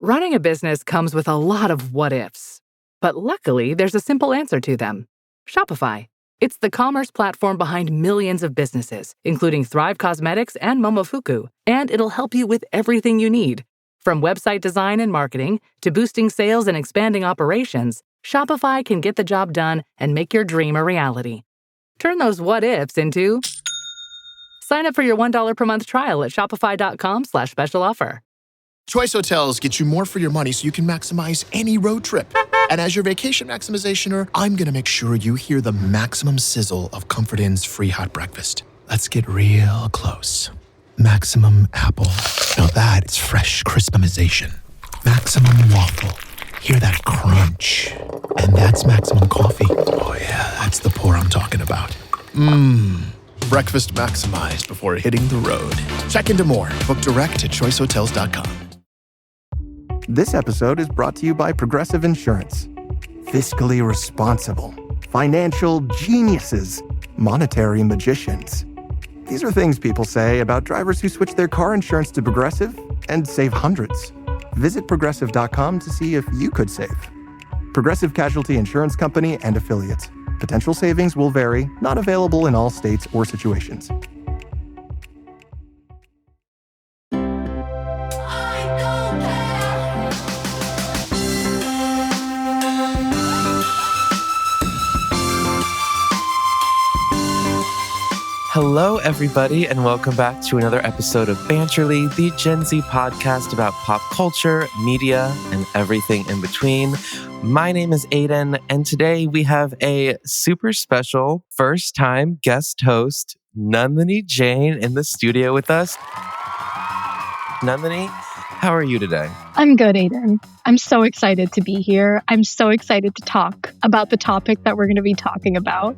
Running a business comes with a lot of what ifs, but luckily there's a simple answer to them. Shopify. It's the commerce platform behind millions of businesses, including Thrive Cosmetics and Momofuku, and it'll help you with everything you need. From website design and marketing to boosting sales and expanding operations, Shopify can get the job done and make your dream a reality. Turn those what ifs into... Sign up for your $1 per month trial at shopify.com/special offer. Choice Hotels get you more for your money so you can maximize any road trip. And as your vacation maximizationer, I'm going to make sure you hear the maximum sizzle of Comfort Inn's free hot breakfast. Let's get real close. Maximum apple. Now that's fresh crispimization. Maximum waffle. Hear that crunch. And that's maximum coffee. Oh yeah, that's the pour I'm talking about. Breakfast maximized before hitting the road. Check into more. Book direct at choicehotels.com. This episode is brought to you by Progressive Insurance. Fiscally responsible, financial geniuses, monetary magicians. These are things people say about drivers who switch their car insurance to Progressive and save hundreds. Visit progressive.com to see if you could save. Progressive Casualty Insurance Company and Affiliates. Potential savings will vary, not available in all states or situations. Hello, everybody, and welcome back to another episode of Banterly, the Gen Z podcast about pop culture, media, and everything in between. My name is Aidan, and today we have a super special first-time guest host, Nandini Jain, in the studio with us. Nandini, how are you today? I'm good, Aidan. I'm so excited to be here. I'm so excited to talk about the topic that we're going to be talking about.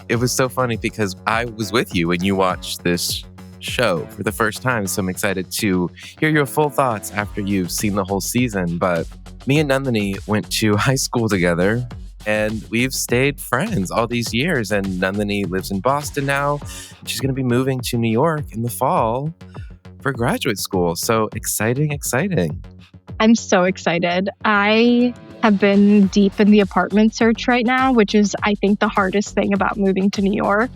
It was so funny because I was with you when you watched this show for the first time. So I'm excited to hear your full thoughts after you've seen the whole season. But me and Nandini went to high school together and we've stayed friends all these years. And Nandini lives in Boston now. She's going to be moving to New York in the fall for graduate school. So exciting. I'm so excited. I have been deep in the apartment search right now, which is, I think, the hardest thing about moving to New York.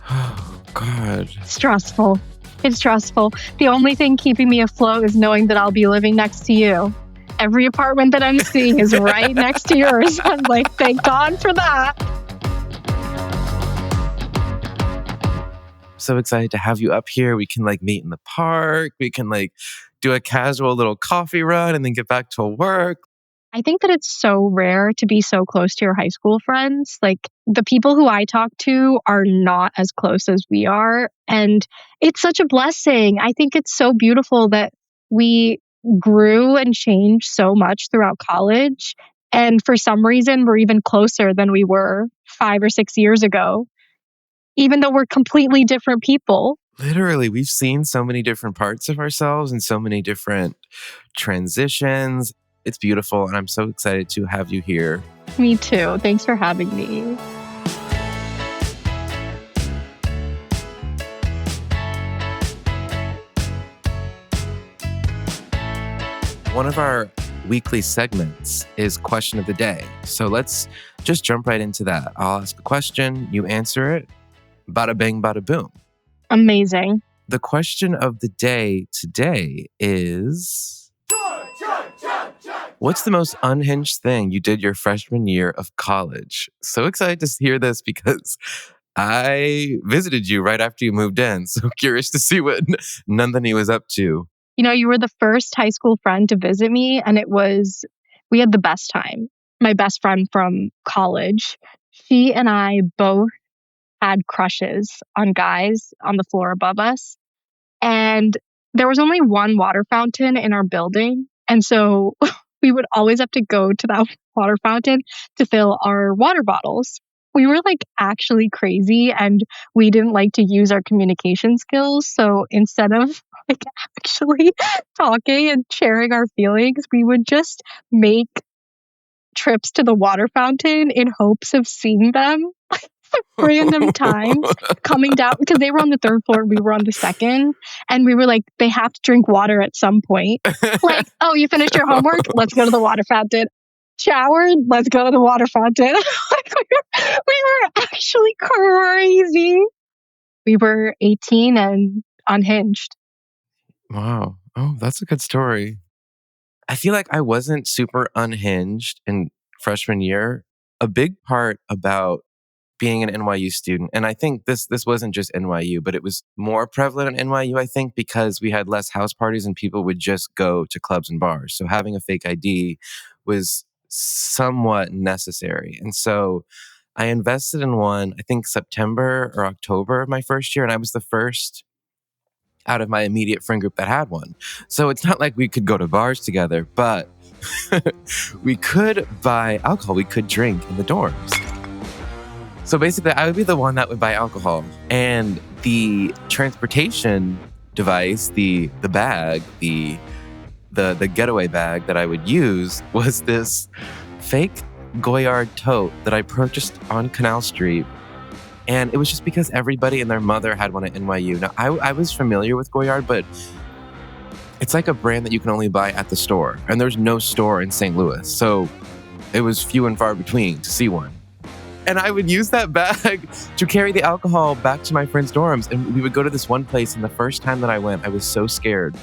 Oh, God. Stressful. It's stressful. The only thing keeping me afloat is knowing that I'll be living next to you. Every apartment that I'm seeing is right next to yours. I'm like, thank God for that. So excited to have you up here. We can meet in the park. We can do a casual little coffee run and then get back to work. I think that it's so rare to be so close to your high school friends. The people who I talk to are not as close as we are. And it's such a blessing. I think it's so beautiful that we grew and changed so much throughout college. And for some reason, we're even closer than we were 5 or 6 years ago, even though we're completely different people. Literally, we've seen so many different parts of ourselves and so many different transitions. It's beautiful, and I'm so excited to have you here. Me too. Thanks for having me. One of our weekly segments is Question of the Day. So let's just jump right into that. I'll ask a question, you answer it. Bada bing, bada boom. Amazing. The question of the day today is... What's the most unhinged thing you did your freshman year of college? So excited to hear this because I visited you right after you moved in. So curious to see what Nandini was up to. You know, you were the first high school friend to visit me, and we had the best time. My best friend from college, she and I both had crushes on guys on the floor above us. And there was only one water fountain in our building. And so we would always have to go to that water fountain to fill our water bottles. We were actually crazy, and we didn't like to use our communication skills. So instead of actually talking and sharing our feelings, we would just make trips to the water fountain in hopes of seeing them random times coming down because they were on the third floor, we were on the second, and we were like, they have to drink water at some point. Like, oh, you finished your homework? Let's go to the water fountain. Showered? Let's go to the water fountain. Like, we were actually crazy. We were 18 and unhinged. Wow. Oh, that's a good story. I feel like I wasn't super unhinged in freshman year. A big part about being an NYU student, and I think this wasn't just NYU, but it was more prevalent in NYU, I think, because we had less house parties and people would just go to clubs and bars. So having a fake ID was somewhat necessary. And so I invested in one, I think September or October of my first year, and I was the first out of my immediate friend group that had one. So it's not like we could go to bars together, but we could buy alcohol. We could drink in the dorms. So basically, I would be the one that would buy alcohol. And the transportation device, the bag, the getaway bag that I would use was this fake Goyard tote that I purchased on Canal Street. And it was just because everybody and their mother had one at NYU. Now, I was familiar with Goyard, but it's like a brand that you can only buy at the store. And there's no store in St. Louis. So it was few and far between to see one. And I would use that bag to carry the alcohol back to my friends' dorms. And we would go to this one place. And the first time that I went, I was so scared.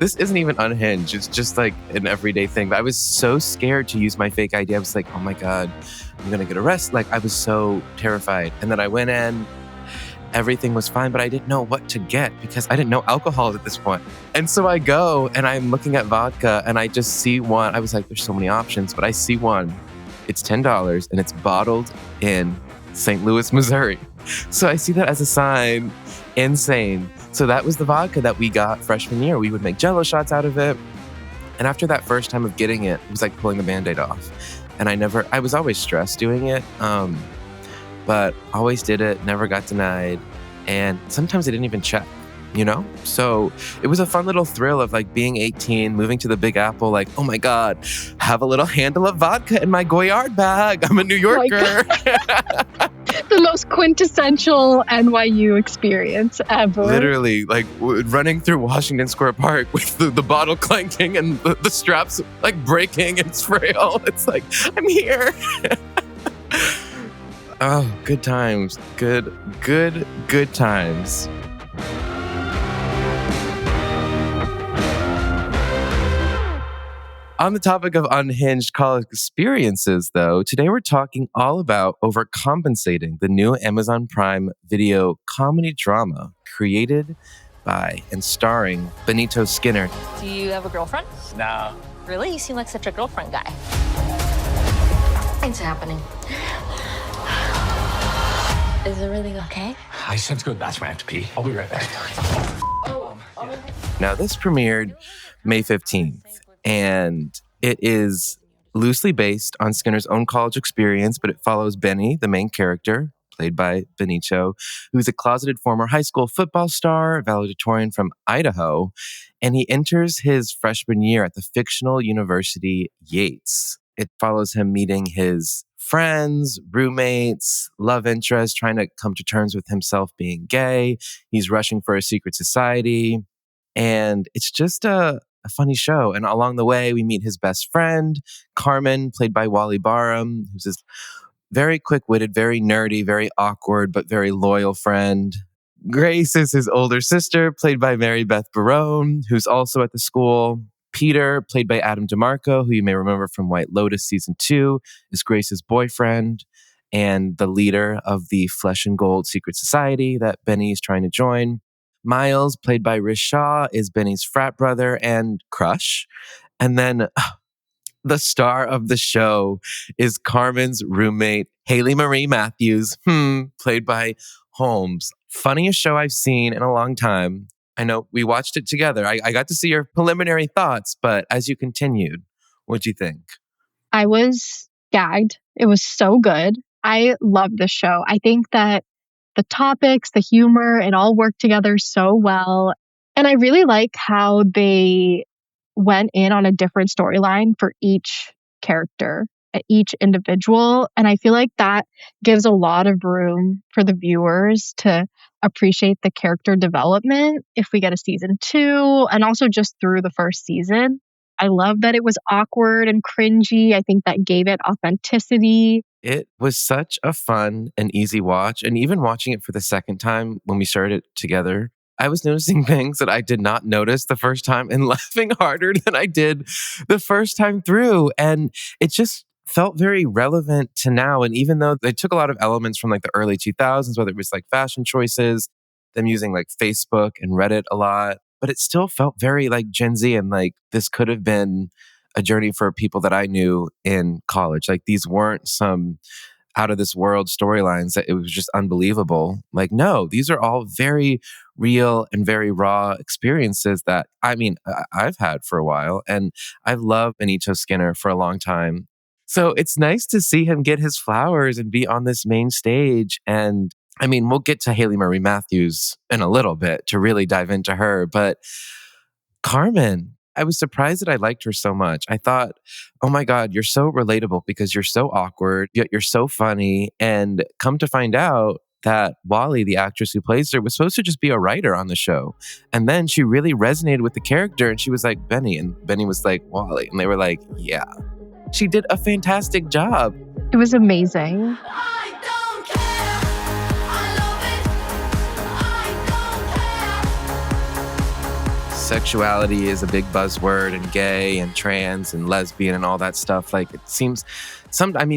This isn't even unhinged. It's just like an everyday thing. But I was so scared to use my fake ID. I was like, oh my God, I'm going to get arrested. Like, I was so terrified. And then I went in. Everything was fine, but I didn't know what to get because I didn't know alcohol at this point. And so I go and I'm looking at vodka and I just see one. I was like, there's so many options, but I see one. It's $10 and it's bottled in St. Louis, Missouri. So I see that as a sign. Insane. So that was the vodka that we got freshman year. We would make Jello shots out of it. And after that first time of getting it, it was like pulling the Band-Aid off. And I was always stressed doing it. But always did it, never got denied. And sometimes I didn't even check, you know? So it was a fun little thrill of like being 18, moving to the Big Apple, like, oh my God, have a little handle of vodka in my Goyard bag. I'm a New Yorker. The most quintessential NYU experience ever. Literally, like running through Washington Square Park with the bottle clanking and the straps like breaking and it's frail. It's like, I'm here. Oh, good times. Good times. On the topic of unhinged college experiences, though, today we're talking all about Overcompensating, the new Amazon Prime Video comedy drama created by and starring Benito Skinner. Do you have a girlfriend? No. Really? You seem like such a girlfriend guy. It's happening. Is everything okay? I just have to go to the bathroom. I have to pee. I'll be right back. Now, this premiered May 15th, and it is loosely based on Skinner's own college experience, but it follows Benny, the main character, played by Benito, who's a closeted former high school football star, valedictorian from Idaho, and he enters his freshman year at the fictional university Yates. It follows him meeting his friends, roommates, love interest, trying to come to terms with himself being gay. He's rushing for a secret society. And it's just a funny show. And along the way, we meet his best friend, Carmen, played by Wally Barham, who's this very quick-witted, very nerdy, very awkward, but very loyal friend. Grace is his older sister, played by Mary Beth Barone, who's also at the school. Peter, played by Adam DeMarco, who you may remember from White Lotus Season 2, is Grace's boyfriend and the leader of the Flesh and Gold secret society that Benny is trying to join. Miles, played by Rish Shaw, is Benny's frat brother and crush. And then the star of the show is Carmen's roommate, Hailey Marie Matthews, played by Holmes. Funniest show I've seen in a long time. I know we watched it together. I got to see your preliminary thoughts, but as you continued, what'd you think? I was gagged. It was so good. I love this show. I think that the topics, the humor, it all worked together so well. And I really like how they went in on a different storyline for each character. each individual. And I feel like that gives a lot of room for the viewers to appreciate the character development if we get a season 2, and also just through the first season. I love that it was awkward and cringy. I think that gave it authenticity. It was such a fun and easy watch. And even watching it for the second time when we started it together, I was noticing things that I did not notice the first time and laughing harder than I did the first time through. And it just felt very relevant to now. And even though they took a lot of elements from like the early 2000s, whether it was like fashion choices, them using like Facebook and Reddit a lot, but it still felt very like Gen Z, and like this could have been a journey for people that I knew in college. Like these weren't some out of this world storylines that it was just unbelievable. Like, no, these are all very real and very raw experiences that I've had for a while. And I've loved Benito Skinner for a long time. So it's nice to see him get his flowers and be on this main stage. And we'll get to Hailey Marie Matthews in a little bit to really dive into her. But Carmen, I was surprised that I liked her so much. I thought, oh my God, you're so relatable because you're so awkward, yet you're so funny. And come to find out that Wally, the actress who plays her, was supposed to just be a writer on the show. And then she really resonated with the character and she was like, Benny. And Benny was like, Wally. And they were like, yeah. She did a fantastic job. It was amazing. Sexuality is a big buzzword, and gay and trans and lesbian and all that stuff. Like, it seems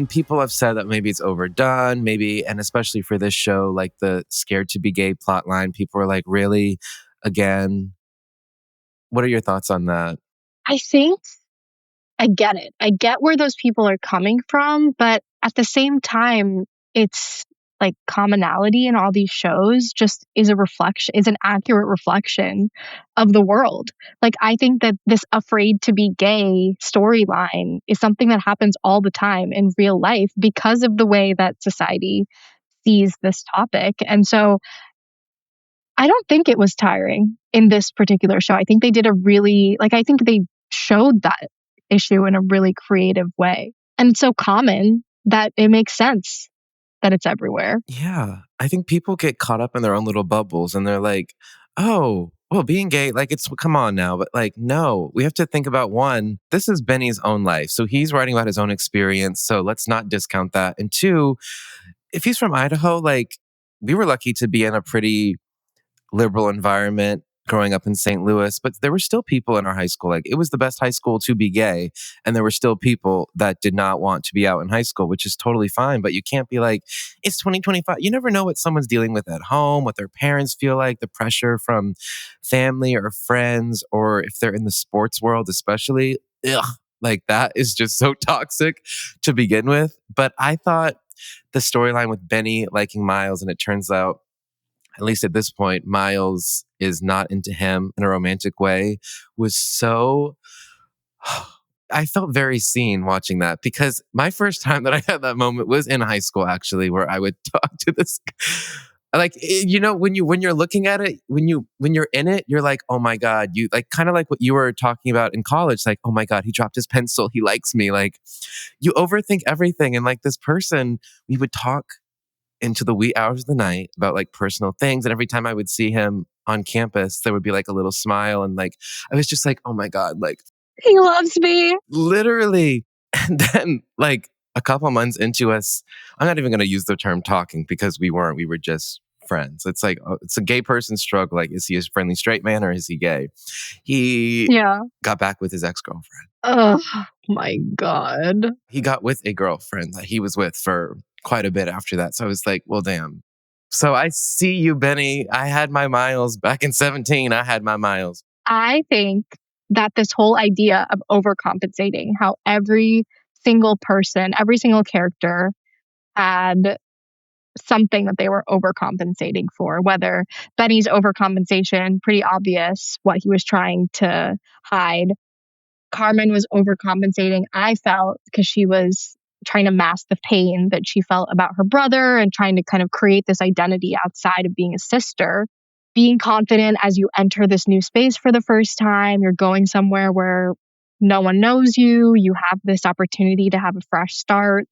people have said that maybe it's overdone, maybe, and especially for this show, like the scared to be gay plotline, people are like, really? Again? What are your thoughts on that? I think I get it. I get where those people are coming from, but at the same time, it's like commonality in all these shows just is an accurate reflection of the world. Like, I think that this afraid to be gay storyline is something that happens all the time in real life because of the way that society sees this topic. And so I don't think it was tiring in this particular show. I think they did I think they showed that issue in a really creative way. And it's so common that it makes sense that it's everywhere. Yeah. I think people get caught up in their own little bubbles and they're like, oh, well, being gay, like, come on now. But like, no, we have to think about one, this is Benny's own life. So he's writing about his own experience. So let's not discount that. And two, if he's from Idaho, like, we were lucky to be in a pretty liberal environment growing up in St. Louis, but there were still people in our high school. Like, it was the best high school to be gay. And there were still people that did not want to be out in high school, which is totally fine. But you can't be like, it's 2025. You never know what someone's dealing with at home, what their parents feel like, the pressure from family or friends, or if they're in the sports world, especially. Ugh, like, that is just so toxic to begin with. But I thought the storyline with Benny liking Miles, and it turns out, at least at this point, Miles is not into him in a romantic way, was so... I felt very seen watching that, because my first time that I had that moment was in high school, actually, where I would talk to this... Like, when you're looking at it, when you're in it, you're like, oh my God, you like, kind of like what you were talking about in college, like, oh my God, he dropped his pencil, he likes me. Like, you overthink everything. And like, this person, we would talk into the wee hours of the night about like personal things. And every time I would see him on campus, there would be like a little smile. And like, I was just like, oh my God, like, he loves me. Literally. And then like a couple months into us, I'm not even going to use the term talking, because we weren't, we were just friends. It's like, it's a gay person's struggle. Like, is he a friendly straight man or is he gay? He got back with his ex-girlfriend. Oh my God. He got with a girlfriend that he was with for quite a bit after that. So I was like, well, damn. So I see you, Benny. I had my Miles back in 17. I had my Miles. I think that this whole idea of overcompensating, how every single person, every single character had something that they were overcompensating for, whether Benny's overcompensation, pretty obvious what he was trying to hide. Carmen was overcompensating, I felt, because she was trying to mask the pain that she felt about her brother and trying to kind of create this identity outside of being a sister. Being confident as you enter this new space for the first time, you're going somewhere where no one knows you. You have this opportunity to have a fresh start.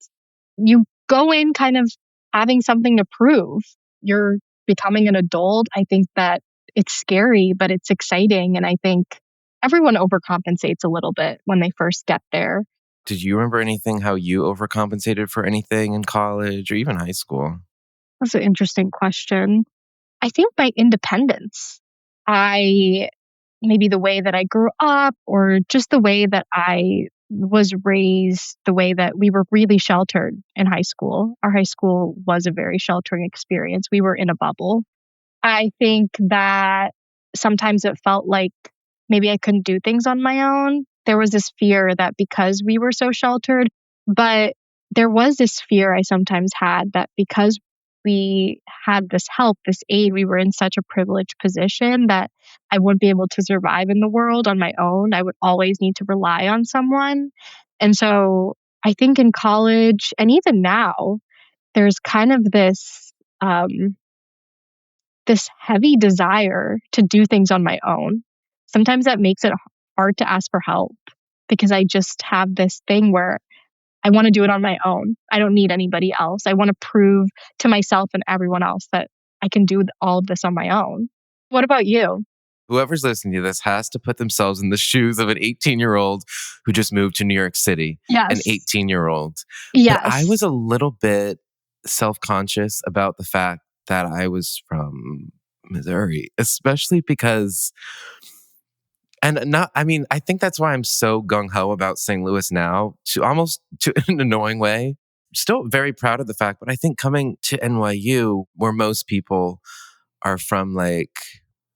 You go in kind of having something to prove. You're becoming an adult. I think that it's scary, but it's exciting. And I think everyone overcompensates a little bit when they first get there. Did you remember anything how you overcompensated for anything in college or even high school? That's an interesting question. I think my independence. Maybe the way that I grew up or just the way that I was raised, the way that we were really sheltered in high school. Our high school was a very sheltering experience. We were in a bubble. I think that sometimes it felt like maybe I couldn't do things on my own. There was this fear that because we were so sheltered, but there was this fear I sometimes had that because we had this help, this aid, we were in such a privileged position that I wouldn't be able to survive in the world on my own. I would always need to rely on someone. And so I think in college and even now, there's kind of this heavy desire to do things on my own. Sometimes that makes it hard to ask for help because I just have this thing where I want to do it on my own. I don't need anybody else. I want to prove to myself and everyone else that I can do all of this on my own. What about you? Whoever's listening to this has to put themselves in the shoes of an 18-year-old who just moved to New York City. An Yes. 18-year-old. Yes. But I was a little bit self-conscious about the fact that I was from Missouri, especially because, I think that's why I'm so gung-ho about St. Louis now, to almost to an annoying way. Still very proud of the fact, but I think coming to NYU, where most people are from like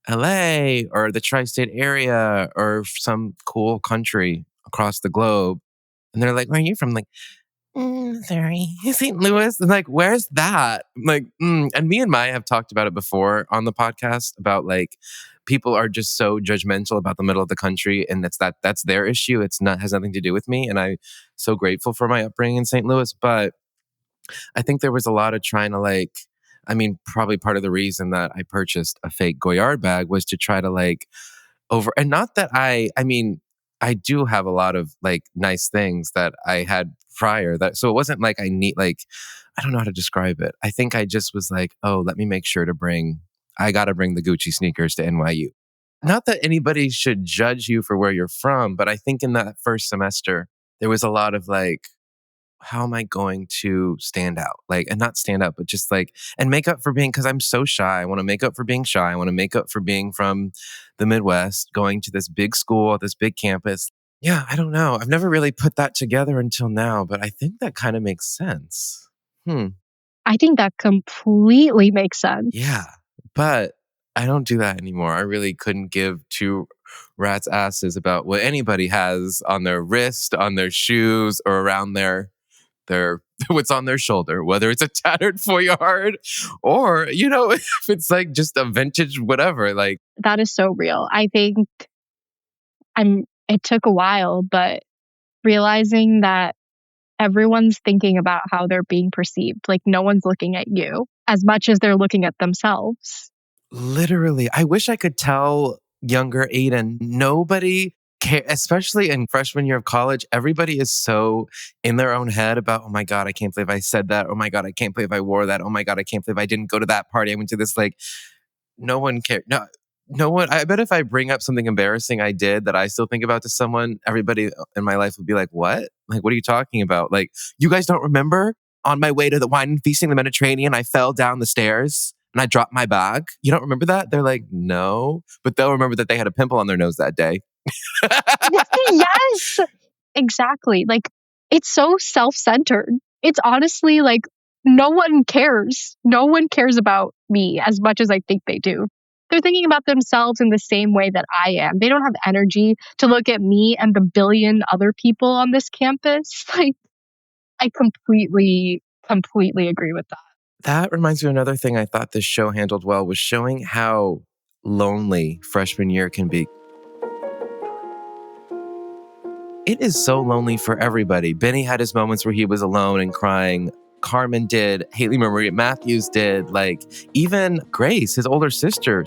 LA or the tri-state area or some cool country across the globe, and they're like, "Where are you from?" Like, Missouri, St. Louis. And like, where's that? Like, and me and Maya have talked about it before on the podcast about like people are just so judgmental about the middle of the country, and that's their issue. It's not has nothing to do with me, and I'm so grateful for my upbringing in St. Louis. But I think there was a lot of trying to like. Probably part of the reason that I purchased a fake Goyard bag was to try to like and not that I do have a lot of like nice things that I had prior so it wasn't like I need like, I don't know how to describe it. I think I just was like, oh, let me make sure I got to bring the Gucci sneakers to NYU. Not that anybody should judge you for where you're from, but I think in that first semester, there was a lot of like, how am I going to stand out? Like, and not stand up, but just like, and make up for because I'm so shy. I want to make up for being shy. I want to make up for being from the Midwest, going to this big school, this big campus. Yeah, I don't know. I've never really put that together until now, but I think that kind of makes sense. I think that completely makes sense. Yeah, but I don't do that anymore. I really couldn't give two rats' asses about what anybody has on their wrist, on their shoes, or around their what's on their shoulder, whether it's a tattered foulard or, if it's like just a vintage whatever. Like, that is so real. I think it took a while, but realizing that everyone's thinking about how they're being perceived. Like no one's looking at you as much as they're looking at themselves. Literally, I wish I could tell younger Aidan, nobody care, especially in freshman year of college. Everybody is so in their own head about, oh my God, I can't believe I said that. Oh my God, I can't believe I wore that. Oh my God, I can't believe I didn't go to that party. I went to this, like, no one cares. No one, I bet if I bring up something embarrassing I did that I still think about to someone, everybody in my life would be like, what? Like, what are you talking about? Like, you guys don't remember on my way to the wine feasting in the Mediterranean, I fell down the stairs and I dropped my bag. You don't remember that? They're like, no, but they'll remember that they had a pimple on their nose that day. Yes, exactly. Like it's so self-centered. It's honestly like no one cares. No one cares about me as much as I think they do. They're thinking about themselves in the same way that I am. They don't have energy to look at me and the billion other people on this campus. Like, I completely agree with that. That reminds me of another thing I thought this show handled well was showing how lonely freshman year can be. It is so lonely for everybody. Benny had his moments where he was alone and crying. Carmen did, Hailey Marie Matthews did, like even Grace, his older sister,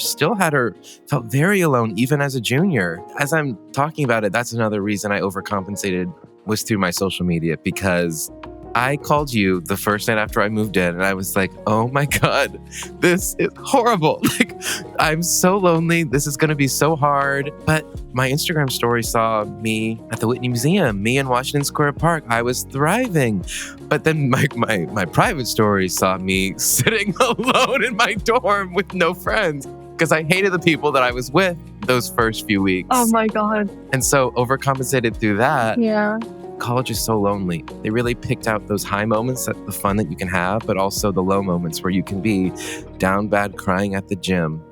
felt very alone even as a junior. As I'm talking about it, that's another reason I overcompensated was through my social media, because I called you the first night after I moved in and I was like, oh my God, this is horrible. Like, I'm so lonely. This is going to be so hard. But my Instagram story saw me at the Whitney Museum, me in Washington Square Park. I was thriving. But then my private story saw me sitting alone in my dorm with no friends because I hated the people that I was with those first few weeks. Oh my God. And so overcompensated through that. Yeah. College is so lonely. They really picked out those high moments, the fun that you can have, but also the low moments where you can be down bad crying at the gym.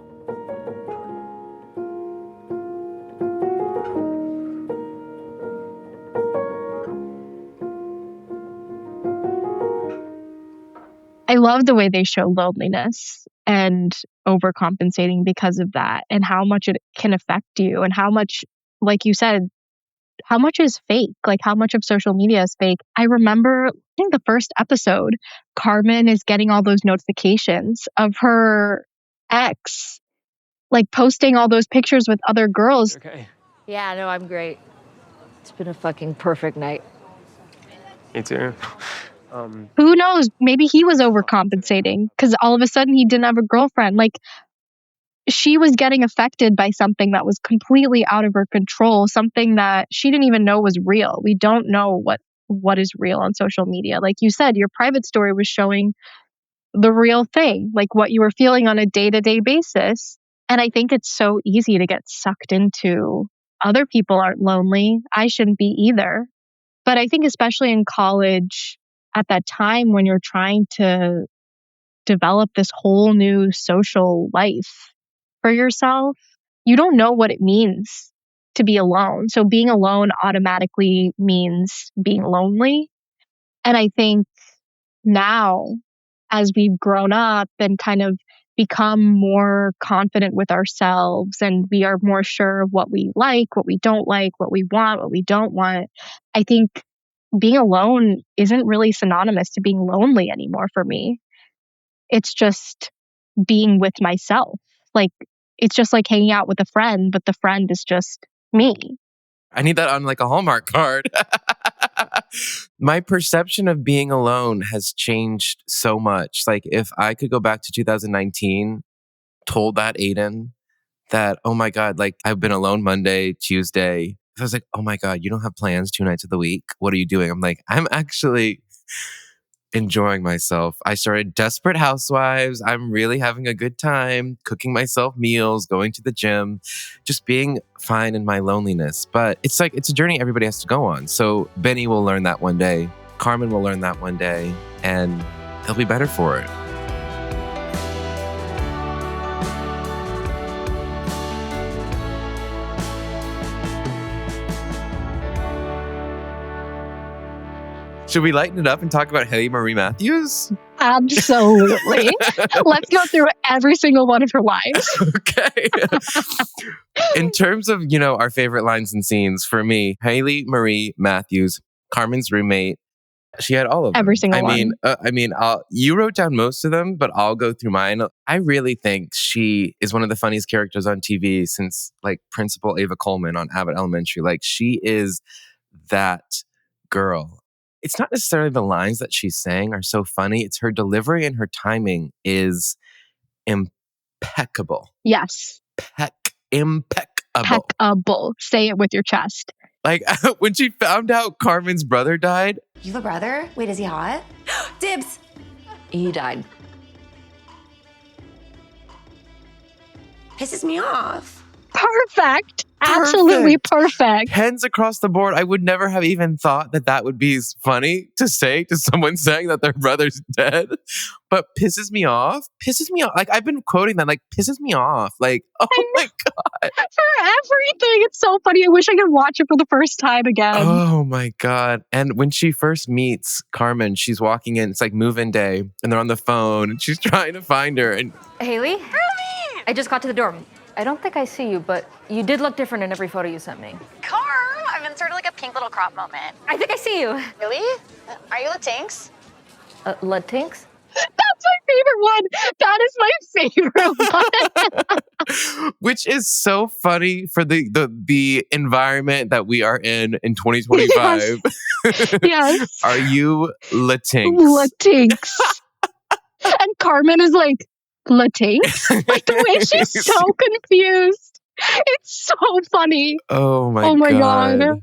I love the way they show loneliness and overcompensating because of that, and how much it can affect you, and how much, like you said, how much is fake? Like, how much of social media is fake? I remember, I think the first episode, Carmen is getting all those notifications of her ex, like posting all those pictures with other girls. Okay. Yeah, no, I'm great. It's been a fucking perfect night. Me too. Who knows? Maybe he was overcompensating because all of a sudden he didn't have a girlfriend. Like, she was getting affected by something that was completely out of her control, something that she didn't even know was real. We don't know what is real on social media. Like you said, your private story was showing the real thing, like what you were feeling on a day-to-day basis. And I think it's so easy to get sucked into other people aren't lonely. I shouldn't be either. But I think especially in college, at that time when you're trying to develop this whole new social life for yourself, you don't know what it means to be alone. So being alone automatically means being lonely. And I think now, as we've grown up and kind of become more confident with ourselves, and we are more sure of what we like, what we don't like, what we want, what we don't want, I think being alone isn't really synonymous to being lonely anymore for me. It's just being with myself. Like, it's just like hanging out with a friend, but the friend is just me. I need that on like a Hallmark card. My perception of being alone has changed so much. Like, if I could go back to 2019, told that Aidan that, oh my God, like I've been alone Monday, Tuesday. I was like, oh my God, you don't have plans 2 nights of the week. What are you doing? I'm like, I'm actually enjoying myself. I started Desperate Housewives. I'm really having a good time, cooking myself meals, going to the gym, just being fine in my loneliness. But it's like, it's a journey everybody has to go on. So Benny will learn that one day. Carmen will learn that one day, and they'll be better for it. Should we lighten it up and talk about Hailey Marie Matthews? Absolutely. Let's go through every single one of her lines. Okay. In terms of, our favorite lines and scenes, for me, Hailey Marie Matthews, Carmen's roommate, she had all of them. Every single one. You wrote down most of them, but I'll go through mine. I really think she is one of the funniest characters on TV since like Principal Ava Coleman on Abbott Elementary. Like, she is that girl. It's not necessarily the lines that she's saying are so funny. It's her delivery and her timing is impeccable. Yes. Impeccable. Impeccable. Say it with your chest. Like, when she found out Carmen's brother died. You have a brother? Wait, is he hot? Dibs! He died. Pisses me off. Perfect. Absolutely perfect. Hens across the board. I would never have even thought that would be funny to say to someone saying that their brother's dead. But pisses me off. Like, I've been quoting that, like, pisses me off. Like, oh my God. For everything. It's so funny. I wish I could watch it for the first time again. Oh my God. And when she first meets Carmen, she's walking in. It's like move-in day. And they're on the phone. And she's trying to find her. And Hailey? I just got to the dorm. I don't think I see you, but you did look different in every photo you sent me. Carm, I'm in sort of like a pink little crop moment. I think I see you. Really? Are you Latinx? Latinx? That's my favorite one. That is my favorite one. Which is so funny for the environment that we are in 2025. Yes. Are you Latinx? Latinx. And Carmen is like, Latinx? Like the way she's so confused. It's so funny. Oh my God.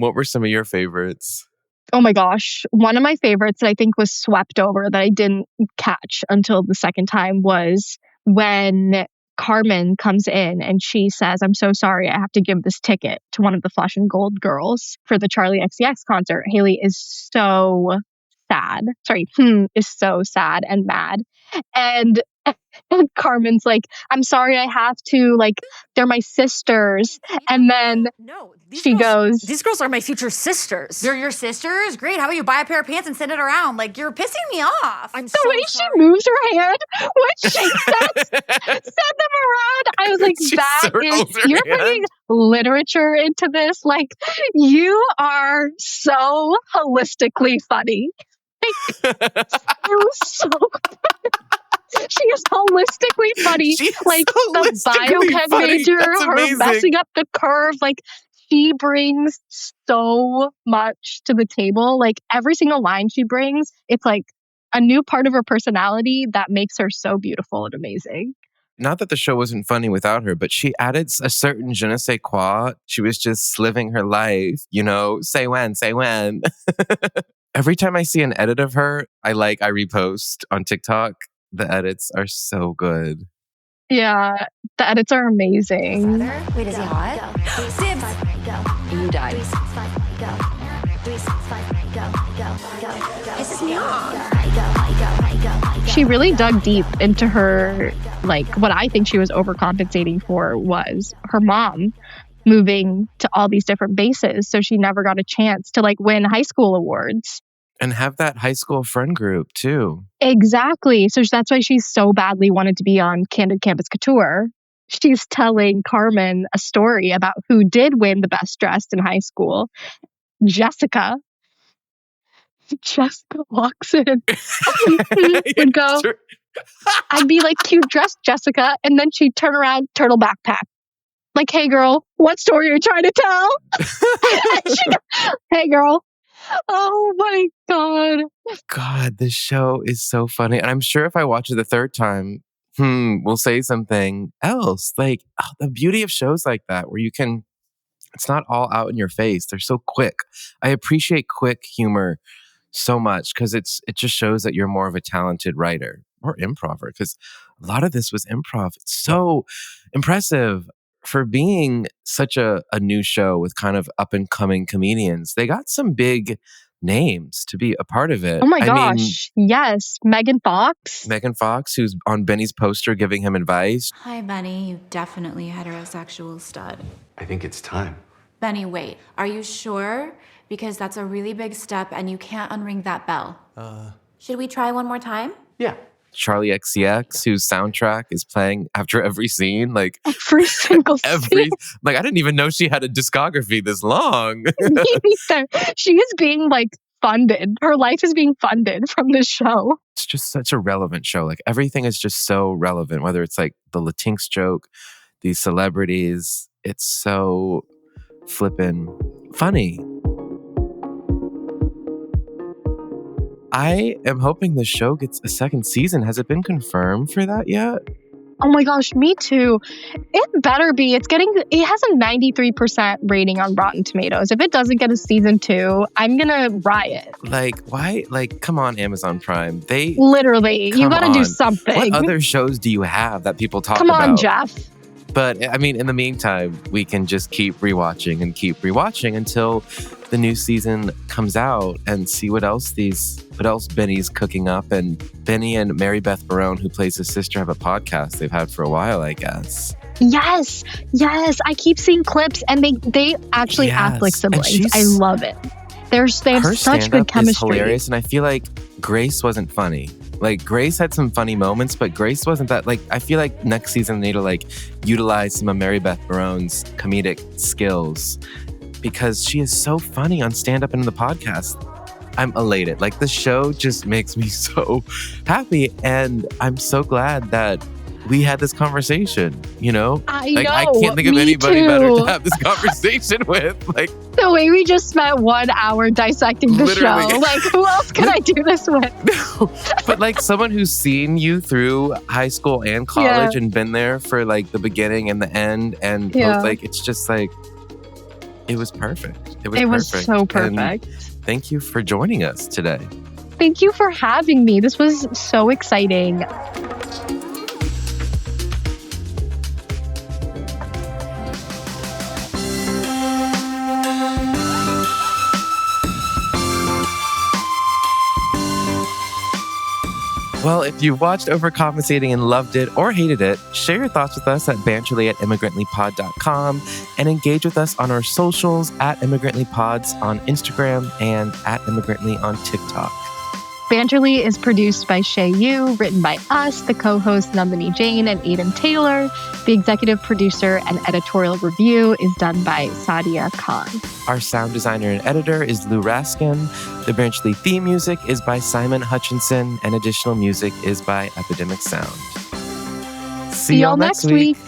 What were some of your favorites? Oh my gosh. One of my favorites that I think was swept over that I didn't catch until the second time was when Carmen comes in and she says, I'm so sorry, I have to give this ticket to one of the Flesh and Gold girls for the Charlie XCX concert. Hailey is so sad. Is so sad and mad. And Carmen's like, I'm sorry, I have to, like, they're my sisters. And then she goes, These girls are my future sisters. They're your sisters? Great. How about you buy a pair of pants and send it around? Like, you're pissing me off. I'm the way she moves her hand when she sends them around. I was like, you're bringing literature into this. Like, you are so holistically funny. You're so She is holistically funny. She's like the biochem major, her messing up the curve. Like, she brings so much to the table. Like, every single line she brings, it's like a new part of her personality that makes her so beautiful and amazing. Not that the show wasn't funny without her, but she added a certain je ne sais quoi. She was just living her life, say when. Every time I see an edit of her, I repost on TikTok. The edits are so good. Yeah, the edits are amazing. Wait, is he hot? Dibs. You died. Pisses me off. She really dug deep into her, like, what I think she was overcompensating for was her mom moving to all these different bases. So she never got a chance to, like, win high school awards. And have that high school friend group, too. Exactly. So that's why she so badly wanted to be on Candid Campus Couture. She's telling Carmen a story about who did win the best dressed in high school. Jessica. Jessica walks in and go, I'd be like, cute dressed Jessica. And then she'd turn around, turtle backpack. Like, hey, girl, what story are you trying to tell? And she goes, hey, girl. Oh my God. God, this show is so funny. And I'm sure if I watch it the third time, we'll say something else. Like, the beauty of shows like that, where it's not all out in your face. They're so quick. I appreciate quick humor so much because it just shows that you're more of a talented writer or improver, because a lot of this was improv. It's so impressive. For being such a new show with kind of up-and-coming comedians, they got some big names to be a part of it. Oh my gosh, yes. Megan Fox, who's on Benny's poster giving him advice. Hi, Benny. You definitely heterosexual stud. I think it's time. Benny, wait. Are you sure? Because that's a really big step and you can't unring that bell. Should we try one more time? Yeah. Charlie XCX, whose soundtrack is playing after every scene. Like, every single scene. Like, I didn't even know she had a discography this long. Me neither. She is being, like, funded. Her life is being funded from this show. It's just such a relevant show. Like, everything is just so relevant, whether it's like the Latinx joke, these celebrities. It's so flippin' funny. I am hoping the show gets a second season. Has it been confirmed for that yet? Oh my gosh, me too. It better be. It has a 93% rating on Rotten Tomatoes. If it doesn't get a season 2, I'm gonna riot. Like, why? Like, come on, Amazon Prime. Literally, you gotta do something. What other shows do you have that people talk about? Come on, Jeff. But I mean, in the meantime, we can just keep rewatching until the new season comes out and see what else Benny's cooking up. And Benny and Mary Beth Barone, who plays his sister, have a podcast they've had for a while, I guess. Yes. I keep seeing clips, and they actually act like siblings. I love it. They have such good chemistry. Is hilarious, and I feel like Grace wasn't funny. Like, Grace had some funny moments, but Grace wasn't that, like, I feel like next season they need to, like, utilize some of Mary Beth Barone's comedic skills because she is so funny on stand-up and in the podcast. I'm elated. Like, the show just makes me so happy. And I'm so glad that we had this conversation, you know? I like, know. I can't think of Me anybody too. better to have this conversation with. Like, The way we just spent 1 hour dissecting the Literally. show. Like, who else can I do this with? but like someone who's seen you through high school and college and been there for like the beginning and the end and both, like, it's just like, it was perfect. It was perfect. So perfect. And thank you for joining us today. Thank you for having me. This was so exciting. Well, if you've watched Overcompensating and loved it or hated it, share your thoughts with us at Banterly at immigrantllypod.com and engage with us on our socials at immigrantllypods on Instagram and at immigrantlly on TikTok. Banterly is produced by Shay Yu, written by us, the co-hosts Nandini Jain and Aidan Taylor. The executive producer and editorial review is done by Sadia Khan. Our sound designer and editor is Lou Raskin. The Banterly theme music is by Simon Hutchinson, and additional music is by Epidemic Sound. See y'all next week.